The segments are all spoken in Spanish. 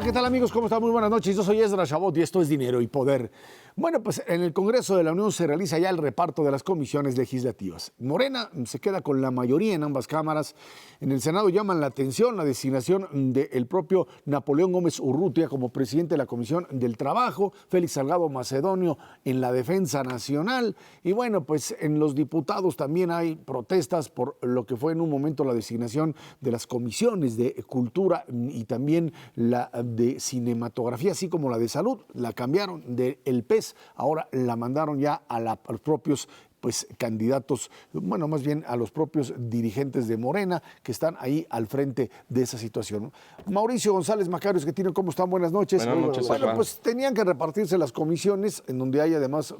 ¿qué tal amigos? ¿Cómo están? Muy buenas noches. Yo soy Ezra Chabot y esto es Dinero y Poder. Bueno, pues en el Congreso de la Unión se realiza ya el reparto de las comisiones legislativas. Morena se queda con la mayoría en ambas cámaras. En el Senado llaman la atención la designación del propio Napoleón Gómez Urrutia como presidente de la Comisión del Trabajo, Félix Salgado Macedonio en la Defensa Nacional. Y bueno, pues en los diputados también hay protestas por lo que fue en un momento la designación de las comisiones de Cultura y también la de Cinematografía, así como la de Salud. La cambiaron del PES. Ahora la mandaron ya a los propios candidatos, bueno, más bien a los propios dirigentes de Morena que están ahí al frente de esa situación. Mauricio González Macarios, que tienen, ¿cómo están? Buenas noches. Buenas noches. Bueno, pues tenían que repartirse las comisiones en donde hay además,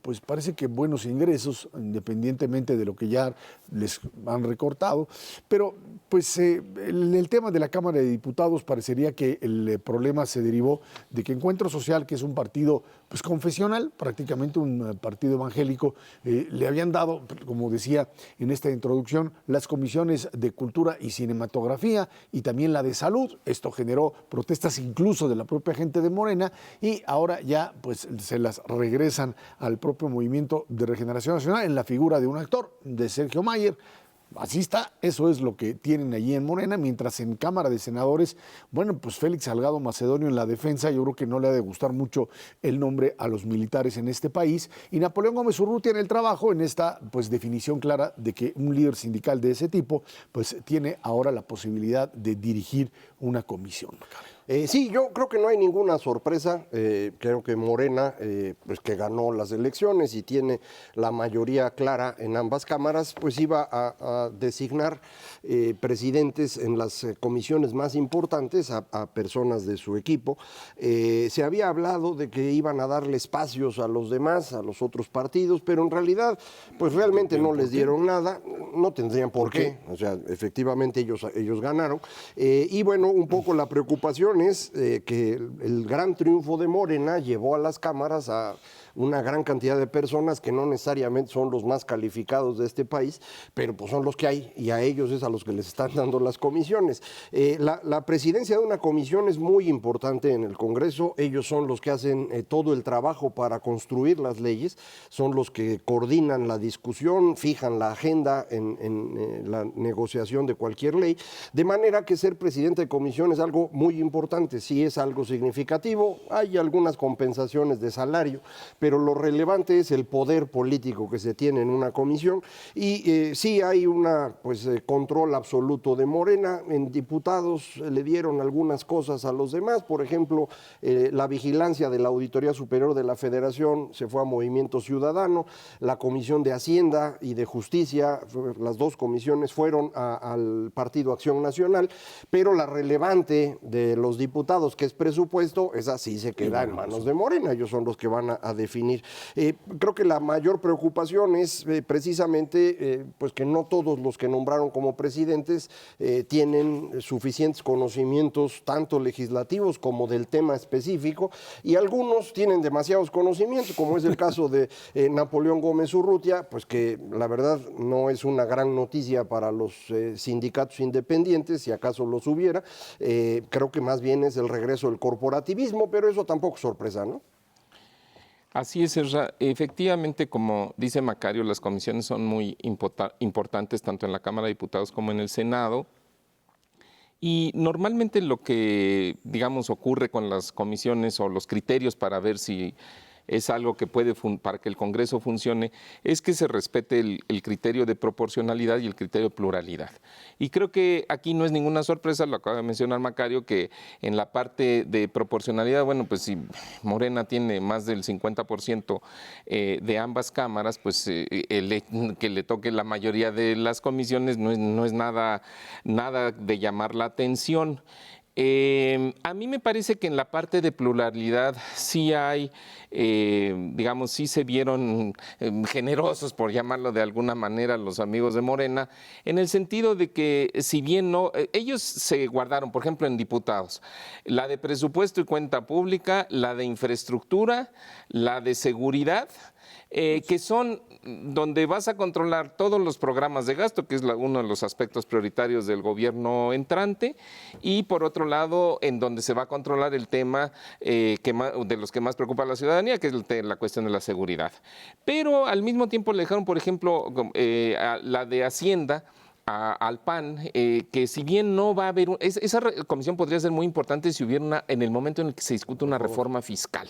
pues parece que buenos ingresos, independientemente de lo que ya les han recortado, pero pues el tema de la Cámara de Diputados parecería que el problema se derivó de que Encuentro Social, que es un partido pues confesional, prácticamente un partido evangélico, le habían dado, como decía en esta introducción, las comisiones de Cultura y Cinematografía y también la de Salud. Esto generó protestas incluso de la propia gente de Morena y ahora ya pues se las regresan al propio Movimiento de Regeneración Nacional en la figura de un actor, de Sergio Mayer. Así está, eso es lo que tienen allí en Morena, mientras en Cámara de Senadores, bueno, pues Félix Salgado Macedonio en la defensa, yo creo que no le ha de gustar mucho el nombre a los militares en este país, y Napoleón Gómez Urrutia en el trabajo, en esta pues definición clara de que un líder sindical de ese tipo, pues tiene ahora la posibilidad de dirigir una comisión. Sí, yo creo que no hay ninguna sorpresa. Creo que Morena, pues que ganó las elecciones y tiene la mayoría clara en ambas cámaras, pues iba a designar presidentes en las comisiones más importantes a personas de su equipo. Se había hablado de que iban a darle espacios a los demás, a los otros partidos, pero en realidad, pues realmente no les dieron nada, no tendrían por qué. O sea, efectivamente ellos ganaron. Y bueno, un poco la preocupación es que el gran triunfo de Morena llevó a las cámaras a una gran cantidad de personas que no necesariamente son los más calificados de este país, pero pues son los que hay y a ellos es a los que les están dando las comisiones. La presidencia de una comisión es muy importante en el Congreso. Ellos son los que hacen todo el trabajo para construir las leyes, son los que coordinan la discusión, fijan la agenda en la negociación de cualquier ley, de manera que ser presidente de comisión es algo muy importante, sí es algo significativo, hay algunas compensaciones de salario, pero lo relevante es el poder político que se tiene en una comisión y sí hay una control absoluto de Morena. En diputados le dieron algunas cosas a los demás, por ejemplo, la vigilancia de la Auditoría Superior de la Federación se fue a Movimiento Ciudadano, la Comisión de Hacienda y de Justicia, las dos comisiones fueron al Partido Acción Nacional, pero la relevante de los diputados, que es presupuesto, esa sí se queda en manos de Morena, ellos son los que van a definir. Creo que la mayor preocupación es precisamente pues que no todos los que nombraron como presidentes tienen suficientes conocimientos tanto legislativos como del tema específico y algunos tienen demasiados conocimientos, como es el caso de Napoleón Gómez Urrutia, pues que la verdad no es una gran noticia para los sindicatos independientes, si acaso los hubiera. Creo que más bien es el regreso del corporativismo, pero eso tampoco es sorpresa, ¿no? Así es, Ezra. Efectivamente, como dice Macario, las comisiones son muy importantes tanto en la Cámara de Diputados como en el Senado. Y normalmente lo que, digamos, ocurre con las comisiones o los criterios para ver si es algo que puede, para que el Congreso funcione, es que se respete el criterio de proporcionalidad y el criterio de pluralidad. Y creo que aquí no es ninguna sorpresa, lo acaba de mencionar Macario, que en la parte de proporcionalidad, bueno, pues si Morena tiene más del 50% de ambas cámaras, pues que le toque la mayoría de las comisiones no es nada de llamar la atención. A mí me parece que en la parte de pluralidad sí hay, digamos, sí se vieron generosos, por llamarlo de alguna manera, los amigos de Morena, en el sentido de que si bien no, ellos se guardaron, por ejemplo, en diputados, la de presupuesto y cuenta pública, la de infraestructura, la de seguridad, que son donde vas a controlar todos los programas de gasto, que es uno de los aspectos prioritarios del gobierno entrante, y por otro lado, en donde se va a controlar el tema de los que más preocupa a la ciudadanía, que es la cuestión de la seguridad. Pero al mismo tiempo le dejaron, por ejemplo, a la de Hacienda, al PAN, que si bien no va a haber, esa comisión podría ser muy importante si hubiera en el momento en el que se discute una reforma fiscal.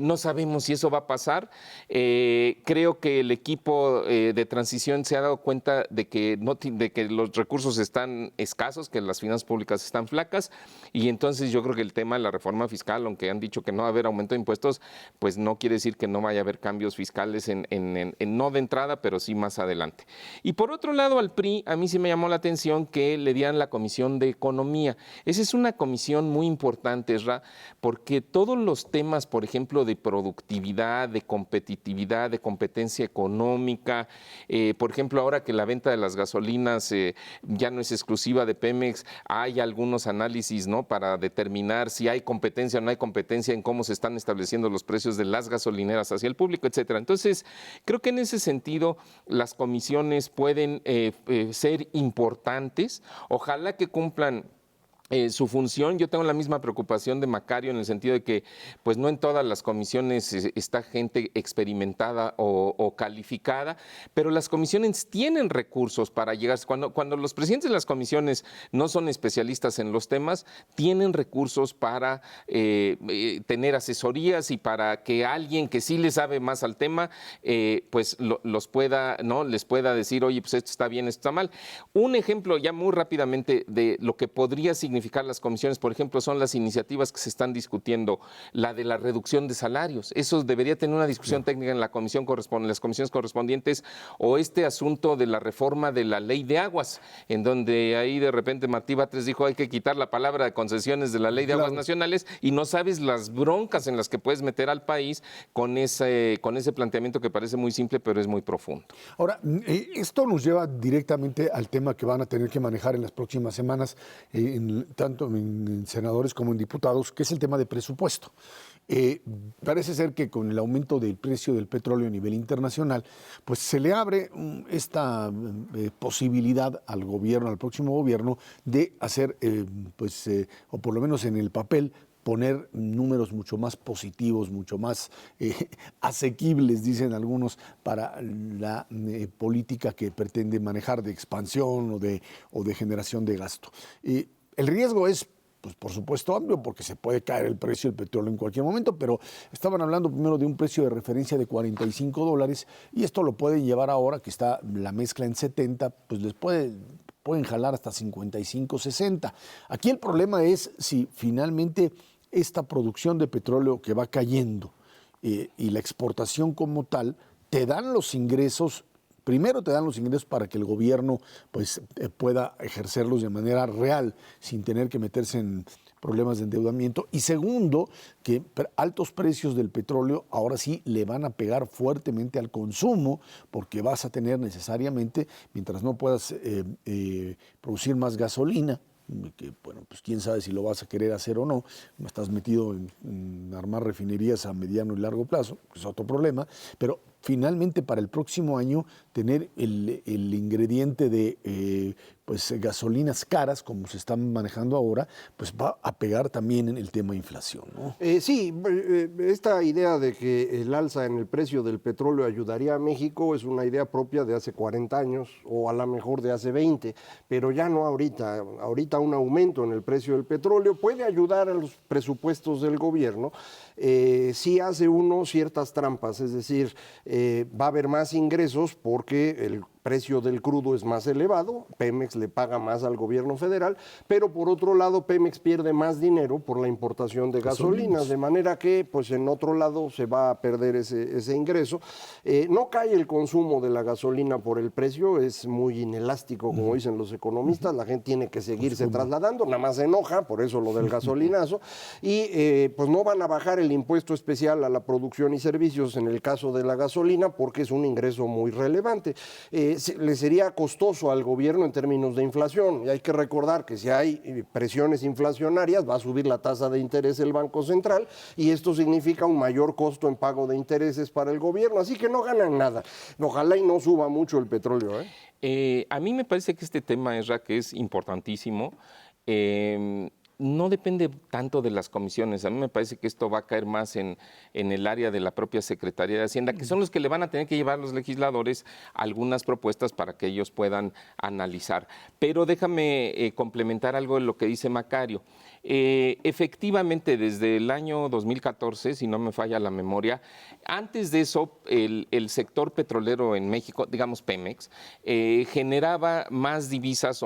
No sabemos si eso va a pasar. Creo que el equipo de transición se ha dado cuenta de que los recursos están escasos, que las finanzas públicas están flacas, y entonces yo creo que el tema de la reforma fiscal, aunque han dicho que no va a haber aumento de impuestos, pues no quiere decir que no vaya a haber cambios fiscales no de entrada, pero sí más adelante. Y por otro lado, al PRI, a mí sí me llamó la atención que le dieran la Comisión de Economía. Esa es una comisión muy importante, porque todos los temas, por ejemplo, de productividad, de competitividad, de competencia económica. Por ejemplo, ahora que la venta de las gasolinas ya no es exclusiva de Pemex, hay algunos análisis, ¿no?, para determinar si hay competencia o no hay competencia en cómo se están estableciendo los precios de las gasolineras hacia el público, etcétera. Entonces, creo que en ese sentido las comisiones pueden ser importantes. Ojalá que cumplan su función. Yo tengo la misma preocupación de Macario en el sentido de que pues no en todas las comisiones está gente experimentada o calificada, pero las comisiones tienen recursos para llegar. Cuando los presidentes de las comisiones no son especialistas en los temas, tienen recursos para tener asesorías y para que alguien que sí le sabe más al tema pues les pueda decir, oye, pues esto está bien, esto está mal. Un ejemplo ya muy rápidamente de lo que podría significar las comisiones, por ejemplo, son las iniciativas que se están discutiendo, la de la reducción de salarios. Eso debería tener una discusión técnica en las comisiones correspondientes, o este asunto de la reforma de la ley de aguas, en donde ahí de repente Martí Batres dijo hay que quitar la palabra de concesiones de la ley de aguas nacionales, y no sabes las broncas en las que puedes meter al país con ese planteamiento que parece muy simple, pero es muy profundo. Ahora, esto nos lleva directamente al tema que van a tener que manejar en las próximas semanas, tanto en senadores como en diputados, que es el tema de presupuesto. Parece ser que con el aumento del precio del petróleo a nivel internacional, pues se le abre esta posibilidad al gobierno, al próximo gobierno, de hacer, o por lo menos en el papel, poner números mucho más positivos, mucho más asequibles, dicen algunos, para la política que pretende manejar de expansión o de generación de gasto. El riesgo es, pues por supuesto, amplio, porque se puede caer el precio del petróleo en cualquier momento, pero estaban hablando primero de un precio de referencia de $45, y esto lo pueden llevar ahora, que está la mezcla en 70, pues les pueden jalar hasta 55, 60. Aquí el problema es si finalmente esta producción de petróleo que va cayendo y la exportación como tal, te dan los ingresos. Primero te dan los ingresos para que el gobierno pueda ejercerlos de manera real, sin tener que meterse en problemas de endeudamiento. Y segundo, que altos precios del petróleo ahora sí le van a pegar fuertemente al consumo, porque vas a tener necesariamente, mientras no puedas producir más gasolina, que bueno, pues quién sabe si lo vas a querer hacer o no, estás metido en armar refinerías a mediano y largo plazo, que es otro problema, pero finalmente para el próximo año tener el ingrediente de gasolinas caras, como se están manejando ahora, pues va a pegar también en el tema de inflación, ¿no? Sí, esta idea de que el alza en el precio del petróleo ayudaría a México es una idea propia de hace 40 años o a lo mejor de hace 20, pero ya no ahorita. Ahorita un aumento en el precio del petróleo puede ayudar a los presupuestos del gobierno si hace uno ciertas trampas, es decir, va a haber más ingresos porque el precio del crudo es más elevado, Pemex le paga más al gobierno federal, pero por otro lado Pemex pierde más dinero por la importación de gasolinas, de manera que pues en otro lado se va a perder ese ingreso. No cae el consumo de la gasolina por el precio, es muy inelástico, como dicen los economistas, la gente tiene que seguirse trasladando, nada más se enoja, por eso lo del gasolinazo, y pues no van a bajar el impuesto especial a la producción y servicios en el caso de la gasolina porque es un ingreso muy relevante. le sería costoso al gobierno en términos de inflación. Y hay que recordar que si hay presiones inflacionarias, va a subir la tasa de interés del Banco Central y esto significa un mayor costo en pago de intereses para el gobierno. Así que no ganan nada. Ojalá y no suba mucho el petróleo. A mí me parece que este tema, Esra, que es importantísimo. No depende tanto de las comisiones. A mí me parece que esto va a caer más en el área de la propia Secretaría de Hacienda, que son los que le van a tener que llevar a los legisladores algunas propuestas para que ellos puedan analizar. Pero déjame complementar algo de lo que dice Macario. Efectivamente, desde el año 2014, si no me falla la memoria, antes de eso, el sector petrolero en México, digamos Pemex, generaba más divisas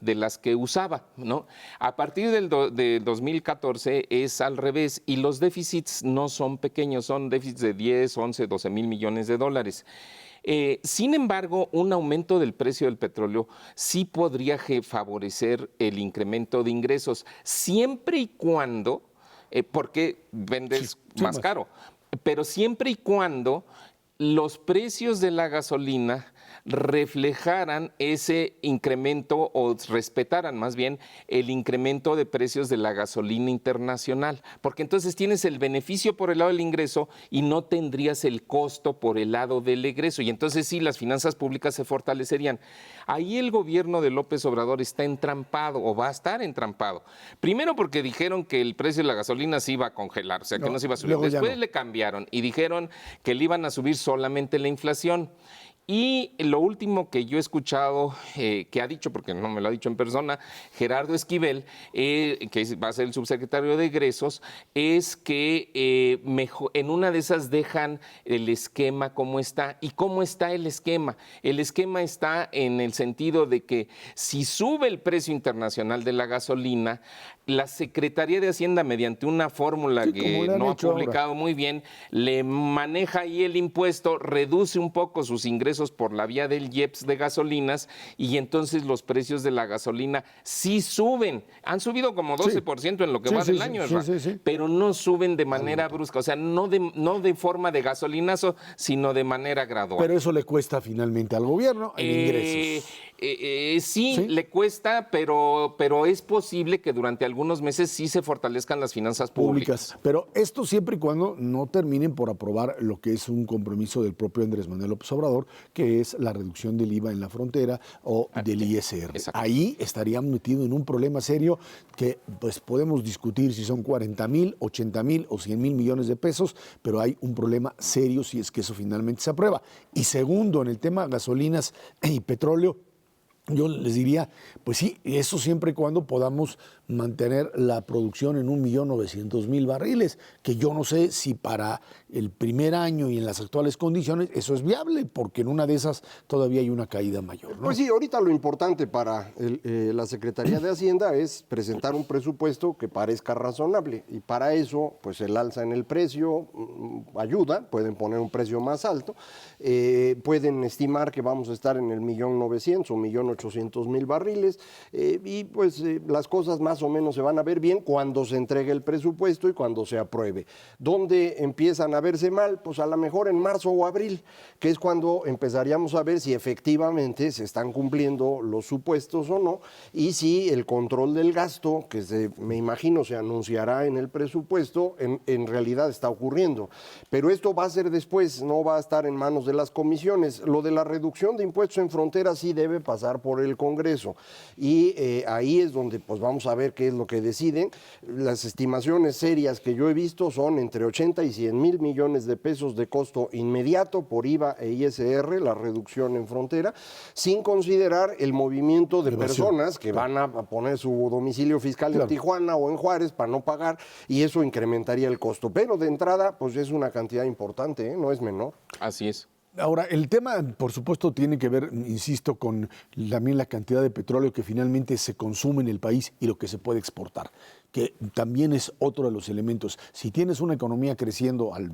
de las que usaba, ¿no? A partir del 2014 es al revés y los déficits no son pequeños, son déficits de 10, 11, 12 mil millones de dólares. Sin embargo, un aumento del precio del petróleo sí podría favorecer el incremento de ingresos, siempre y cuando, porque vendes más caro, pero siempre y cuando los precios de la gasolina reflejaran ese incremento o respetaran más bien el incremento de precios de la gasolina internacional, porque entonces tienes el beneficio por el lado del ingreso y no tendrías el costo por el lado del egreso y entonces sí, las finanzas públicas se fortalecerían. Ahí el gobierno de López Obrador está entrampado o va a estar entrampado. Primero porque dijeron que el precio de la gasolina se iba a congelar, o sea que no se iba a subir. Después le cambiaron y dijeron que le iban a subir solamente la inflación. Y lo último que yo he escuchado, que ha dicho, porque no me lo ha dicho en persona, Gerardo Esquivel, que va a ser el subsecretario de egresos, es que en una de esas dejan el esquema como está. ¿Y cómo está el esquema? El esquema está en el sentido de que si sube el precio internacional de la gasolina, la Secretaría de Hacienda, mediante una fórmula que no ha publicado muy bien, le maneja ahí el impuesto, reduce un poco sus ingresos por la vía del IEPS de gasolinas y entonces los precios de la gasolina sí suben. Han subido como 12% en lo que va del año, pero no suben de manera brusca, o sea, no de forma de gasolinazo, sino de manera gradual. Pero eso le cuesta finalmente al gobierno en ingresos. Sí, le cuesta, pero es posible que durante algunos meses sí se fortalezcan las finanzas públicas. Pero esto siempre y cuando no terminen por aprobar lo que es un compromiso del propio Andrés Manuel López Obrador, que es la reducción del IVA en la frontera o del ISR. Exacto. Ahí estaríamos metidos en un problema serio que pues podemos discutir si son 40,000, 80,000 o 100,000 millones de pesos, pero hay un problema serio si es que eso finalmente se aprueba. Y segundo, en el tema gasolinas y petróleo, yo les diría, pues sí, eso siempre y cuando podamos mantener la producción en 1,900,000 barriles, que yo no sé si para el primer año y en las actuales condiciones eso es viable, porque en una de esas todavía hay una caída mayor, ¿no? Pues sí, ahorita lo importante para la Secretaría de Hacienda es presentar un presupuesto que parezca razonable y para eso, pues el alza en el precio ayuda, pueden poner un precio más alto, pueden estimar que vamos a estar en el 1,900,000 o 1,800,000 barriles y pues las cosas más o menos se van a ver bien cuando se entregue el presupuesto y cuando se apruebe. ¿Dónde empiezan a verse mal? Pues a lo mejor en marzo o abril, que es cuando empezaríamos a ver si efectivamente se están cumpliendo los supuestos o no y si el control del gasto, que me imagino se anunciará en el presupuesto, en realidad está ocurriendo. Pero esto va a ser después, no va a estar en manos de las comisiones. Lo de la reducción de impuestos en frontera sí debe pasar por el Congreso y ahí es donde pues vamos a ver qué es lo que deciden. Las estimaciones serias que yo he visto son entre 80 y 100,000 millones de pesos de costo inmediato por IVA e ISR, la reducción en frontera, sin considerar el movimiento de personas que van a poner su domicilio fiscal en Tijuana o en Juárez para no pagar y eso incrementaría el costo. Pero de entrada pues es una cantidad importante, no es menor. Así es. Ahora, el tema, por supuesto, tiene que ver, insisto, con también la cantidad de petróleo que finalmente se consume en el país y lo que se puede exportar, que también es otro de los elementos. Si tienes una economía creciendo al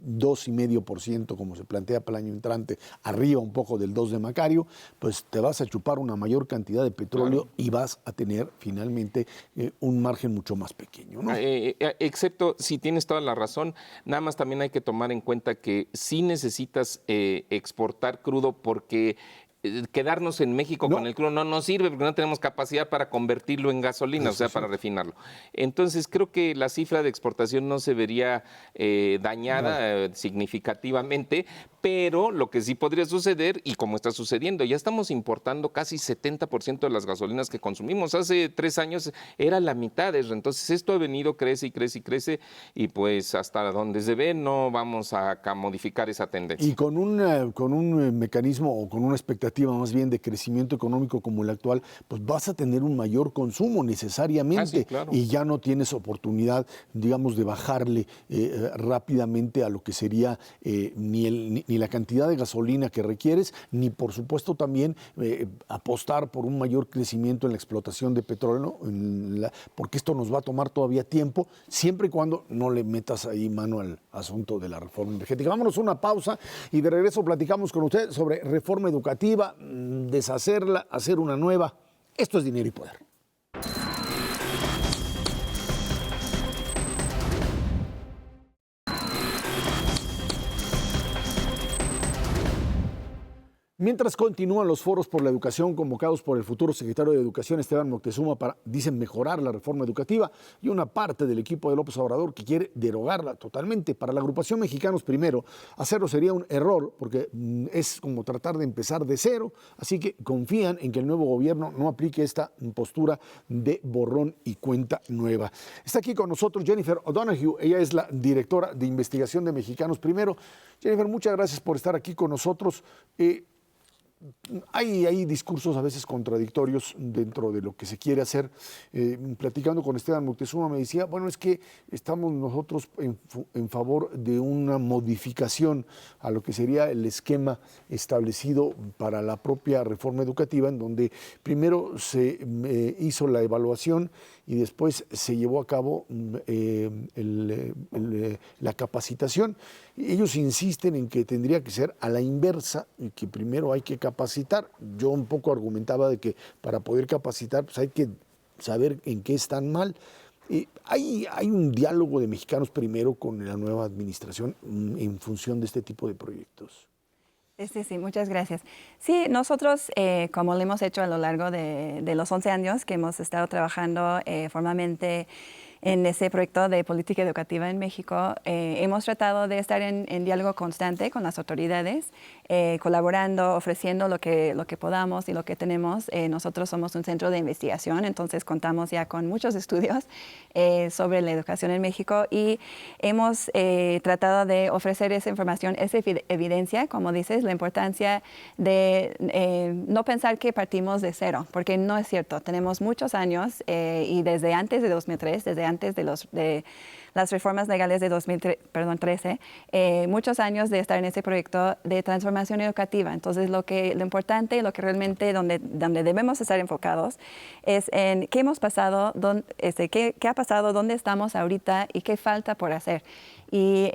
2,5%, como se plantea para el año entrante, arriba un poco del 2 de Macario, pues te vas a chupar una mayor cantidad de petróleo y vas a tener finalmente un margen mucho más pequeño, ¿no? Excepto, si tienes toda la razón, nada más también hay que tomar en cuenta que sí necesitas exportar crudo porque quedarnos en México con el crudo no nos sirve porque no tenemos capacidad para convertirlo en gasolina, o sea, para refinarlo. Entonces, creo que la cifra de exportación no se vería dañada significativamente, pero lo que sí podría suceder, y como está sucediendo, ya estamos importando casi 70% de las gasolinas que consumimos. Hace 3 años era la mitad, entonces esto ha venido, crece y crece y crece, y pues hasta donde se ve no vamos a modificar esa tendencia. Y con un mecanismo o con una expectativa más bien de crecimiento económico como el actual, pues vas a tener un mayor consumo necesariamente. Sí, claro. Y ya no tienes oportunidad, digamos, de bajarle rápidamente a lo que sería ni la cantidad de gasolina que requieres, ni por supuesto también apostar por un mayor crecimiento en la explotación de petróleo, porque esto nos va a tomar todavía tiempo, siempre y cuando no le metas ahí mano al asunto de la reforma energética. Vámonos a una pausa y de regreso platicamos con usted sobre reforma educativa, deshacerla, hacer una nueva. Esto es Dinero y Poder. Mientras continúan los foros por la educación convocados por el futuro secretario de Educación, Esteban Moctezuma, para, dicen, mejorar la reforma educativa, y una parte del equipo de López Obrador que quiere derogarla totalmente. Para la agrupación Mexicanos Primero, hacerlo sería un error porque es como tratar de empezar de cero, así que confían en que el nuevo gobierno no aplique esta postura de borrón y cuenta nueva. Está aquí con nosotros Jennifer O'Donoghue, ella es la directora de investigación de Mexicanos Primero. Jennifer, muchas gracias por estar aquí con nosotros. Hay discursos a veces contradictorios dentro de lo que se quiere hacer. Platicando con Esteban Moctezuma me decía, bueno, es que estamos nosotros en favor de una modificación a lo que sería el esquema establecido para la propia reforma educativa, en donde primero se hizo la evaluación y después se llevó a cabo la capacitación. Ellos insisten en que tendría que ser a la inversa y que primero hay que capacitar. Yo un poco argumentaba de que para poder capacitar pues hay que saber en qué están mal. Hay un diálogo de Mexicanos Primero con la nueva administración en función de este tipo de proyectos. Sí, muchas gracias. Sí, nosotros, como lo hemos hecho a lo largo de los 11 años que hemos estado trabajando formalmente en ese proyecto de política educativa en México, hemos tratado de estar en diálogo constante con las autoridades, colaborando, ofreciendo lo que podamos y lo que tenemos. Nosotros somos un centro de investigación, entonces contamos ya con muchos estudios sobre la educación en México y hemos tratado de ofrecer esa información, esa evidencia, como dices, la importancia de no pensar que partimos de cero, porque no es cierto. Tenemos muchos años y desde antes de 2003, desde antes de las reformas legales de 2013, muchos años de estar en ese proyecto de transformación educativa. Entonces, lo importante y lo que realmente donde debemos estar enfocados es en qué hemos pasado, qué ha pasado, dónde estamos ahorita y qué falta por hacer. Y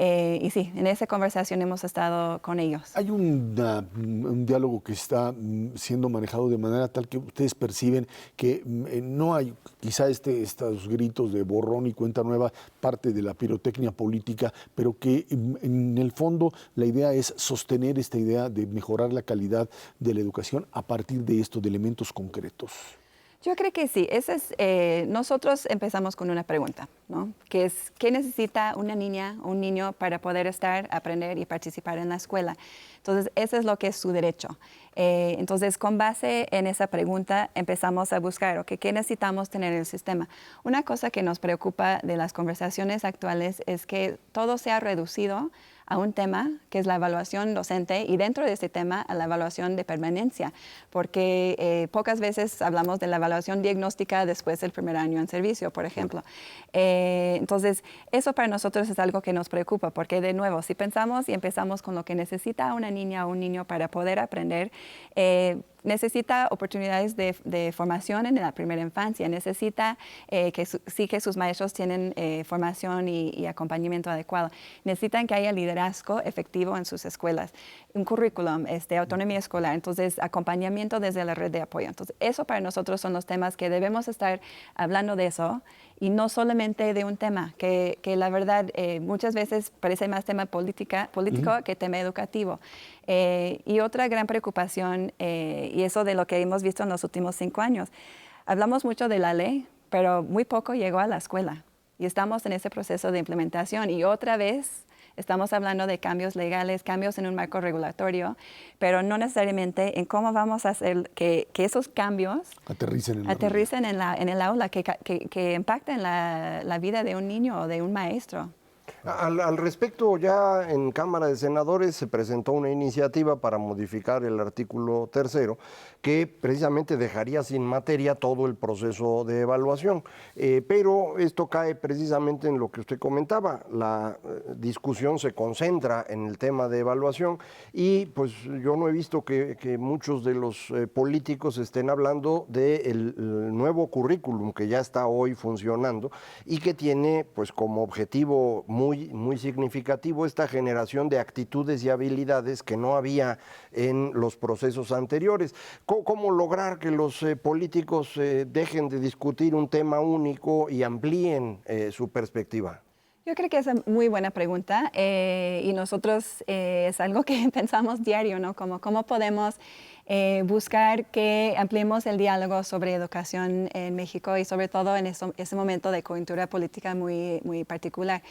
sí, en esa conversación hemos estado con ellos. Hay un diálogo que está siendo manejado de manera tal que ustedes perciben que no hay quizá estos gritos de borrón y cuenta nueva, parte de la pirotecnia política, pero que en el fondo la idea es sostener esta idea de mejorar la calidad de la educación a partir de esto, de elementos concretos. Yo creo que sí. Nosotros empezamos con una pregunta, ¿no? Que es, ¿qué necesita una niña o un niño para poder aprender y participar en la escuela? Entonces, eso es lo que es su derecho. Entonces, con base en esa pregunta, empezamos a buscar, okay, ¿qué necesitamos tener en el sistema? Una cosa que nos preocupa de las conversaciones actuales es que todo se ha reducido a un tema que es la evaluación docente y dentro de este tema a la evaluación de permanencia, porque pocas veces hablamos de la evaluación diagnóstica después del primer año en servicio, por ejemplo. Entonces, eso para nosotros es algo que nos preocupa, porque de nuevo, si pensamos y empezamos con lo que necesita una niña o un niño para poder aprender, necesita oportunidades de formación en la primera infancia, necesita que sus maestros tienen formación y acompañamiento adecuado, necesitan que haya liderazgo efectivo en sus escuelas, un currículum, autonomía escolar, entonces acompañamiento desde la red de apoyo. Entonces, eso para nosotros son los temas que debemos estar hablando de eso y no solamente de un tema, que la verdad muchas veces parece más tema político que tema educativo. Y otra gran preocupación, y eso de lo que hemos visto en los últimos 5 años, hablamos mucho de la ley, pero muy poco llegó a la escuela. Y estamos en ese proceso de implementación. Y otra vez estamos hablando de cambios legales, cambios en un marco regulatorio, pero no necesariamente en cómo vamos a hacer que esos cambios aterricen en el aula, que impacten la vida de un niño o de un maestro. Al respecto, ya en Cámara de Senadores se presentó una iniciativa para modificar el artículo 3º que precisamente dejaría sin materia todo el proceso de evaluación. Pero esto cae precisamente en lo que usted comentaba. La discusión se concentra en el tema de evaluación y pues yo no he visto que muchos de los políticos estén hablando del nuevo currículum que ya está hoy funcionando y que tiene pues como objetivo muy significativo esta generación de actitudes y habilidades que no había en los procesos anteriores. ¿Cómo lograr que los políticos dejen de discutir un tema único y amplíen su perspectiva? Yo creo que es una muy buena pregunta y nosotros es algo que pensamos diario, ¿no? ¿Cómo podemos buscar que ampliemos el diálogo sobre educación en México y sobre todo en ese momento de coyuntura política muy particular?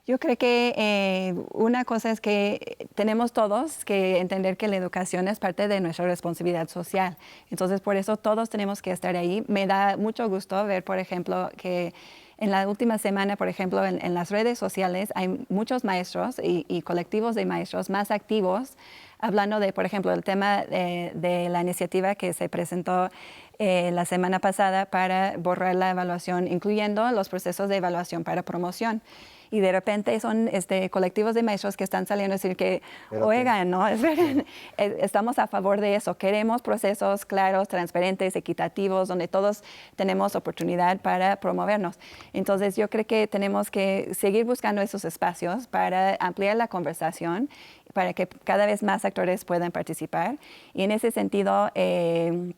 Yo creo que una cosa es que tenemos todos que entender que la educación es parte de nuestra responsabilidad social. Entonces, por eso todos tenemos que estar ahí. Me da mucho gusto ver, por ejemplo, que en la última semana, por ejemplo, en las redes sociales hay muchos maestros y colectivos de maestros más activos hablando de, por ejemplo, el tema de la iniciativa que se presentó la semana pasada para borrar la evaluación, incluyendo los procesos de evaluación para promoción. Y de repente son colectivos de maestros que están saliendo a decir que, oigan, ¿no? Estamos a favor de eso. Queremos procesos claros, transparentes, equitativos, donde todos tenemos oportunidad para promovernos. Entonces, yo creo que tenemos que seguir buscando esos espacios para ampliar la conversación, para que cada vez más actores puedan participar. Y en ese sentido,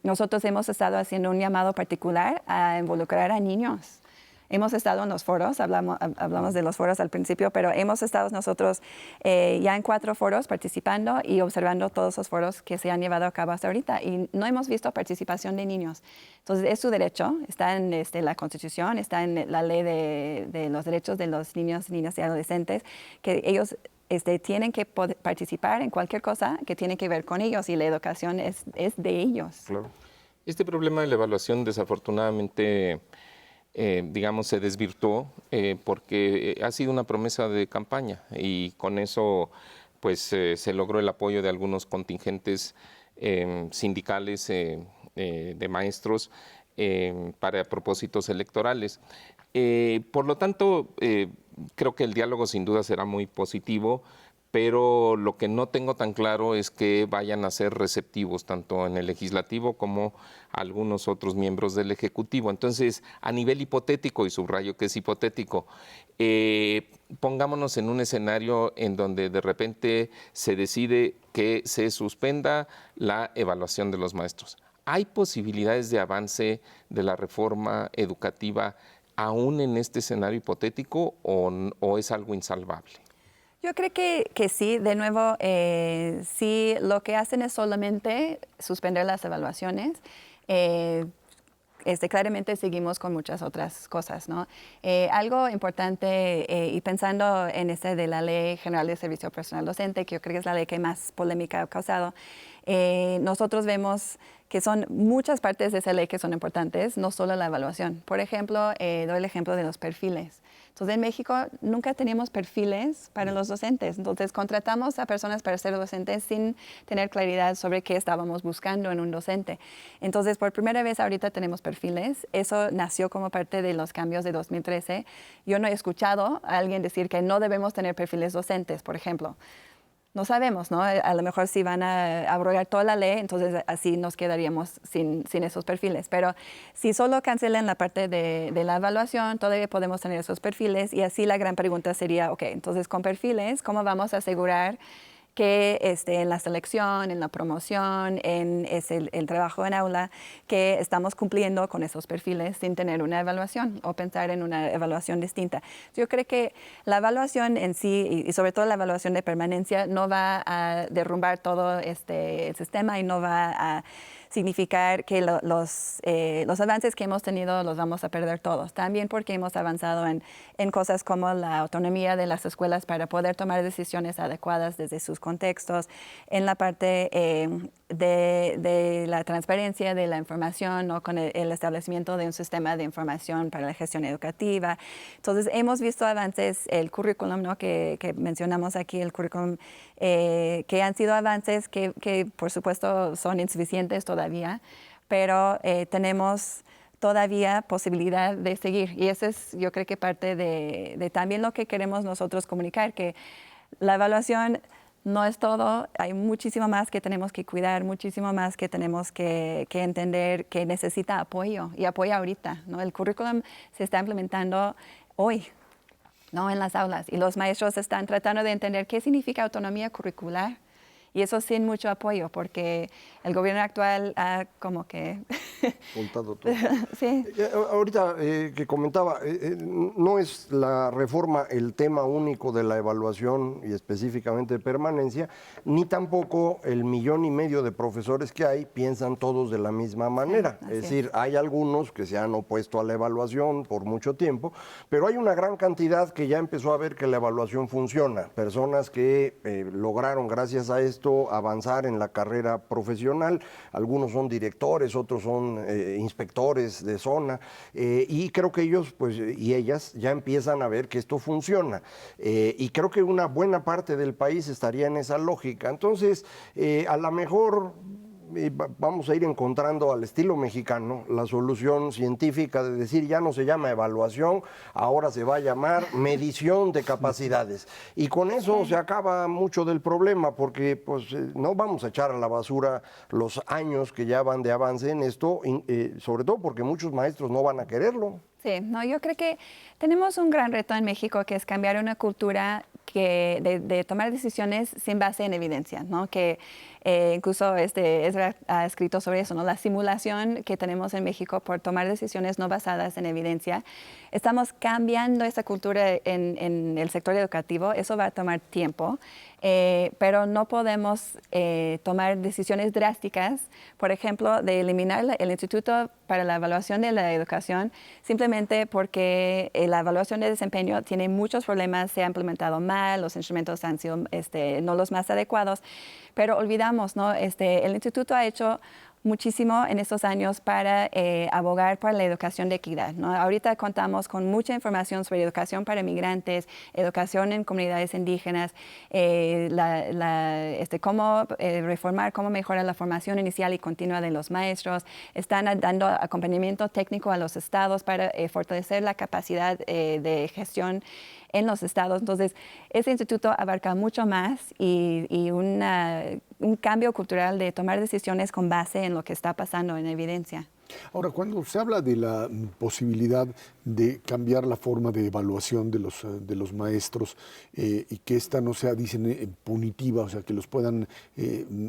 nosotros hemos estado haciendo un llamado particular a involucrar a niños. Hemos estado en los foros, hablamos de los foros al principio, pero hemos estado nosotros ya en 4 foros participando y observando todos los foros que se han llevado a cabo hasta ahorita y no hemos visto participación de niños. Entonces, es su derecho, está en la Constitución, está en la ley de los derechos de los niños, niñas y adolescentes, que ellos tienen que poder participar en cualquier cosa que tiene que ver con ellos y la educación es de ellos. Claro. Este problema de la evaluación, desafortunadamente, digamos, se desvirtuó porque ha sido una promesa de campaña y con eso pues se logró el apoyo de algunos contingentes sindicales de maestros para propósitos electorales. Por lo tanto, creo que el diálogo sin duda será muy positivo, pero lo que no tengo tan claro es que vayan a ser receptivos tanto en el legislativo como algunos otros miembros del ejecutivo. Entonces, a nivel hipotético, y subrayo que es hipotético, pongámonos en un escenario en donde de repente se decide que se suspenda la evaluación de los maestros. ¿Hay posibilidades de avance de la reforma educativa aún en este escenario hipotético o es algo insalvable? Yo creo que sí, de nuevo, si lo que hacen es solamente suspender las evaluaciones, claramente seguimos con muchas otras cosas, ¿no? Algo importante, y pensando en de la Ley General de Servicio Personal Docente, que yo creo que es la ley que más polémica ha causado, nosotros vemos que son muchas partes de esa ley que son importantes, no solo la evaluaón. Por ejemplo, doy el ejemplo de los perfiles. Entonces, en México nunca teníamos perfiles para los docentes. Entonces, contratamos a personas para ser docentes sin tener claridad sobre qué estábamos buscando en un docente. Entonces, por primera vez ahorita tenemos perfiles. Eso nació como parte de los cambios de 2013. Yo no he escuchado a alguien decir que no debemos tener perfiles docentes, por ejemplo. no sabemos, ¿no? A lo mejor si van a abrogar toda la ley, entonces así nos quedaríamos sin esos perfiles. Pero si solo cancelan la parte de la evaluación, todavía podemos tener esos perfiles y así la gran pregunta sería, ok, entonces con perfiles, ¿cómo vamos a asegurar que en la selección, en la promoción, en el trabajo en aula, que estamos cumpliendo con esos perfiles sin tener una evaluación o pensar en una evaluación distinta? Yo creo que la evaluación en sí, y sobre todo la evaluación de permanencia, no va a derrumbar todo el sistema y no va a significar que los avances que hemos tenido los vamos a perder todos. También porque hemos avanzado en cosas como la autonomía de las escuelas para poder tomar decisiones adecuadas desde sus contextos, en la parte de la transparencia de la información, ¿no? Con el establecimiento de un sistema de información para la gestión educativa. Entonces, hemos visto avances, el currículum, ¿no? que mencionamos aquí, el currículum, que han sido avances que por supuesto son insuficientes todavía, pero tenemos todavía posibilidad de seguir. Y eso es, yo creo que parte de también lo que queremos nosotros comunicar, que la evaluación no es todo, hay muchísimo más que tenemos que cuidar, muchísimo más que tenemos que entender que necesita apoyo y apoyo ahorita, ¿no? El currículum se está implementando hoy, ¿no? En las aulas y los maestros están tratando de entender qué significa autonomía curricular y eso sin mucho apoyo porque el gobierno actual ha como que... Juntado todo. Sí. Ahorita que comentaba, no es la reforma el tema único de la evaluación y específicamente de permanencia, ni tampoco el 1,5 millones de profesores que hay piensan todos de la misma manera. Sí, es decir, hay algunos que se han opuesto a la evaluación por mucho tiempo, pero hay una gran cantidad que ya empezó a ver que la evaluación funciona. Personas que lograron, gracias a esto, avanzar en la carrera profesional. Algunos son directores, otros son inspectores de zona, y creo que ellos pues, y ellas ya empiezan a ver que esto funciona. Y creo que una buena parte del país estaría en esa lógica. Entonces, a lo mejor vamos a ir encontrando al estilo mexicano la solución científica de decir ya no se llama evaluación, ahora se va a llamar medición de capacidades. Y con eso se acaba mucho del problema porque pues, no vamos a echar a la basura los años que ya van de avance en esto, sobre todo porque muchos maestros no van a quererlo. Sí, no, yo creo que tenemos un gran reto en México que es cambiar una cultura de tomar decisiones sin base en evidencia, ¿no? Que incluso Ezra ha escrito sobre eso, ¿no? La simulación que tenemos en México por tomar decisiones no basadas en evidencia. Estamos cambiando esa cultura en el sector educativo, eso va a tomar tiempo, pero no podemos tomar decisiones drásticas, por ejemplo, de eliminar el Instituto para la Evaluación de la Educación, simplemente porque la evaluación de desempeño tiene muchos problemas, se ha implementado mal, los instrumentos han sido no los más adecuados, pero olvidamos, ¿no? El instituto ha hecho muchísimo en estos años para abogar por la educación de equidad, ¿no? Ahorita contamos con mucha información sobre educación para migrantes, educación en comunidades indígenas, cómo reformar, cómo mejorar la formación inicial y continua de los maestros. Están dando acompañamiento técnico a los estados para fortalecer la capacidad de gestión en los estados. Entonces, ese instituto abarca mucho más y un cambio cultural de tomar decisiones con base en lo que está pasando en evidencia. Ahora, cuando se habla de la posibilidad de cambiar la forma de evaluación de los maestros y que esta no sea, dicen, punitiva, o sea, que los puedan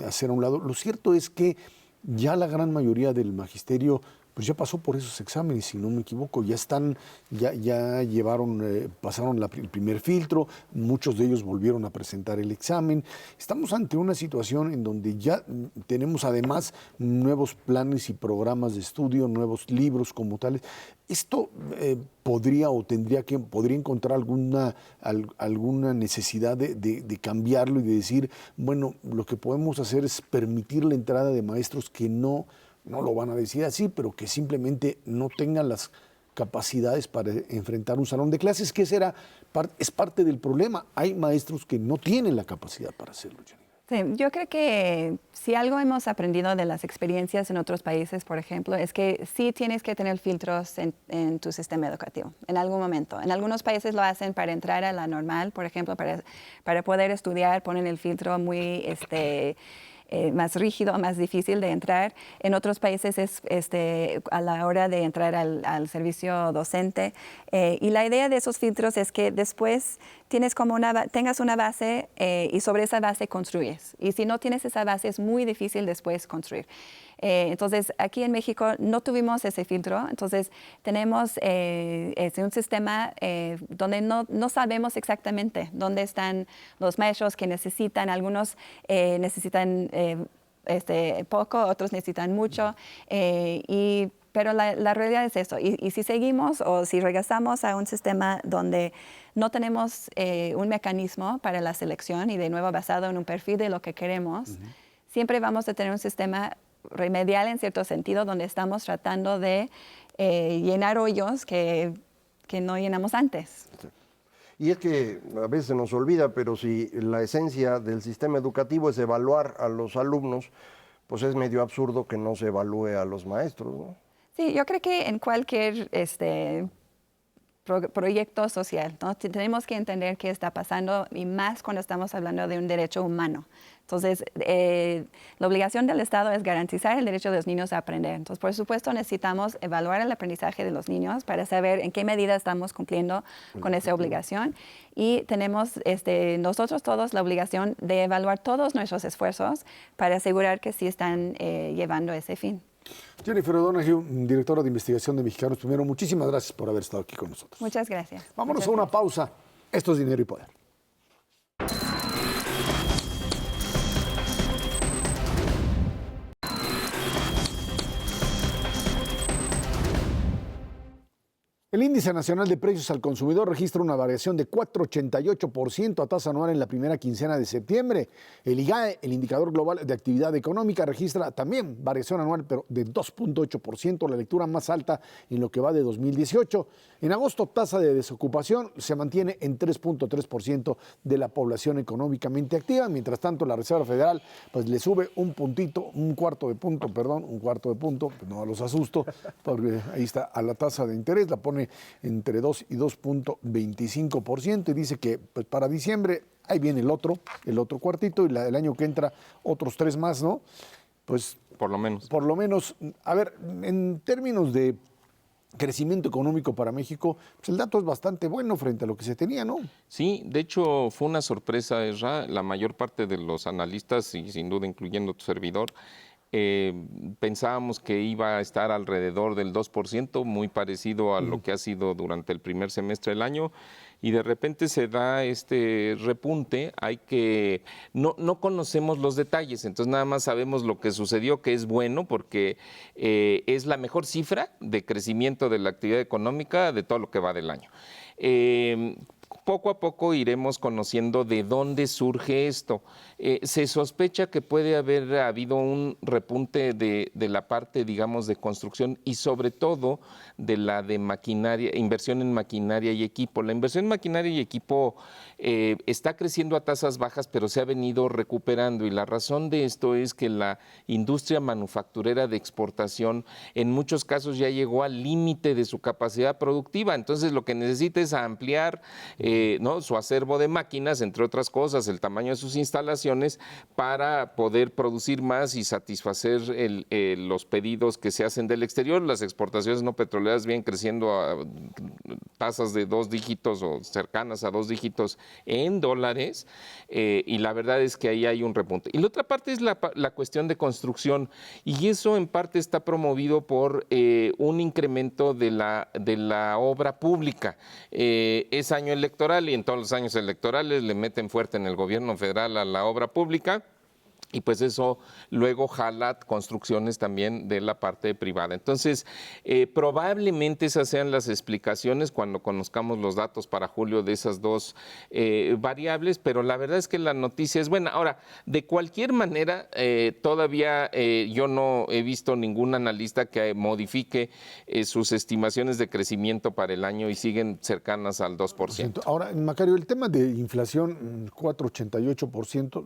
hacer a un lado, lo cierto es que ya la gran mayoría del magisterio pues ya pasó por esos exámenes, si no me equivoco, ya pasaron el primer filtro, muchos de ellos volvieron a presentar el examen. Estamos ante una situación en donde ya tenemos además nuevos planes y programas de estudio, nuevos libros como tales. ¿Esto podría encontrar alguna necesidad de cambiarlo y de decir, bueno, lo que podemos hacer es permitir la entrada de maestros que no lo van a decir así, pero que simplemente no tengan las capacidades para enfrentar un salón de clases, que es parte del problema. Hay maestros que no tienen la capacidad para hacerlo, Janine. Sí, yo creo que si algo hemos aprendido de las experiencias en otros países, por ejemplo, es que sí tienes que tener filtros en tu sistema educativo en algún momento. En algunos países lo hacen para entrar a la normal, por ejemplo, para poder estudiar, ponen el filtro muy más rígido, más difícil de entrar. En otros países es a la hora de entrar al servicio docente. Y la idea de esos filtros es que después tengas una base y sobre esa base construyes. Y si no tienes esa base es muy difícil después construir. Entonces, aquí en México no tuvimos ese filtro, entonces tenemos un sistema donde no sabemos exactamente dónde están los maestros que necesitan. Algunos necesitan poco, otros necesitan mucho, pero la realidad es eso. Y si seguimos o si regresamos a un sistema donde no tenemos un mecanismo para la selección y de nuevo basado en un perfil de lo que queremos, siempre vamos a tener un sistema remedial en cierto sentido, donde estamos tratando de llenar hoyos que no llenamos antes. Y es que a veces se nos olvida, pero si la esencia del sistema educativo es evaluar a los alumnos, pues es medio absurdo que no se evalúe a los maestros, ¿no? Sí, yo creo que en cualquier proyecto social, ¿no? Tenemos que entender qué está pasando y más cuando estamos hablando de un derecho humano. Entonces, la obligación del Estado es garantizar el derecho de los niños a aprender. Entonces, por supuesto, necesitamos evaluar el aprendizaje de los niños para saber en qué medida estamos cumpliendo con esa obligación. Y tenemos nosotros todos la obligación de evaluar todos nuestros esfuerzos para asegurar que sí están llevando ese fin. Jennifer O'Donoghue, directora de investigación de Mexicanos Primero, muchísimas gracias por haber estado aquí con nosotros. Muchas gracias. Vámonos a una pausa. Esto es Dinero y Poder. El Índice Nacional de Precios al Consumidor registra una variación de 4,88% a tasa anual en la primera quincena de septiembre. El IGAE, el Indicador Global de Actividad Económica, registra también variación anual, pero de 2,8%, la lectura más alta en lo que va de 2018. En agosto, tasa de desocupación se mantiene en 3,3% de la población económicamente activa. Mientras tanto, la Reserva Federal pues le sube un cuarto de punto, pues no los asusto, porque ahí está a la tasa de interés, la pone entre 2 y 2,25% y dice que pues, para diciembre ahí viene el otro cuartito y el año que entra otros 3 más, ¿no? Pues Por lo menos. Por lo menos, a ver, en términos de crecimiento económico para México, pues el dato es bastante bueno frente a lo que se tenía, ¿no? Sí, de hecho fue una sorpresa, Ezra. La mayor parte de los analistas, y sin duda incluyendo tu servidor, pensábamos que iba a estar alrededor del 2%, muy parecido a lo que ha sido durante el primer semestre del año, y de repente se da este repunte. No conocemos los detalles, entonces nada más sabemos lo que sucedió, que es bueno, porque es la mejor cifra de crecimiento de la actividad económica de todo lo que va del año. Poco a poco iremos conociendo de dónde surge esto. Se sospecha que puede haber habido un repunte de la parte, digamos, de construcción y sobre todo de la de maquinaria, inversión en maquinaria y equipo. La inversión en maquinaria y equipo está creciendo a tasas bajas, pero se ha venido recuperando, y la razón de esto es que la industria manufacturera de exportación en muchos casos ya llegó al límite de su capacidad productiva. Entonces lo que necesita es ampliar su acervo de máquinas, entre otras cosas, el tamaño de sus instalaciones, para poder producir más y satisfacer los pedidos que se hacen del exterior. Las exportaciones no petroleras vienen creciendo a tasas de 2 dígitos o cercanas a 2 dígitos en dólares, y la verdad es que ahí hay un repunte. Y la otra parte es la cuestión de construcción, y eso en parte está promovido por un incremento de la obra pública. Es año electoral y en todos los años electorales le meten fuerte en el gobierno federal a la obra pública. Y pues eso luego jala construcciones también de la parte privada. Entonces, probablemente esas sean las explicaciones cuando conozcamos los datos para julio de esas dos variables, pero la verdad es que la noticia es buena. Ahora, de cualquier manera, todavía yo no he visto ningún analista que modifique sus estimaciones de crecimiento para el año y siguen cercanas al 2%. Ahora, Macario, el tema de inflación, 4,88%,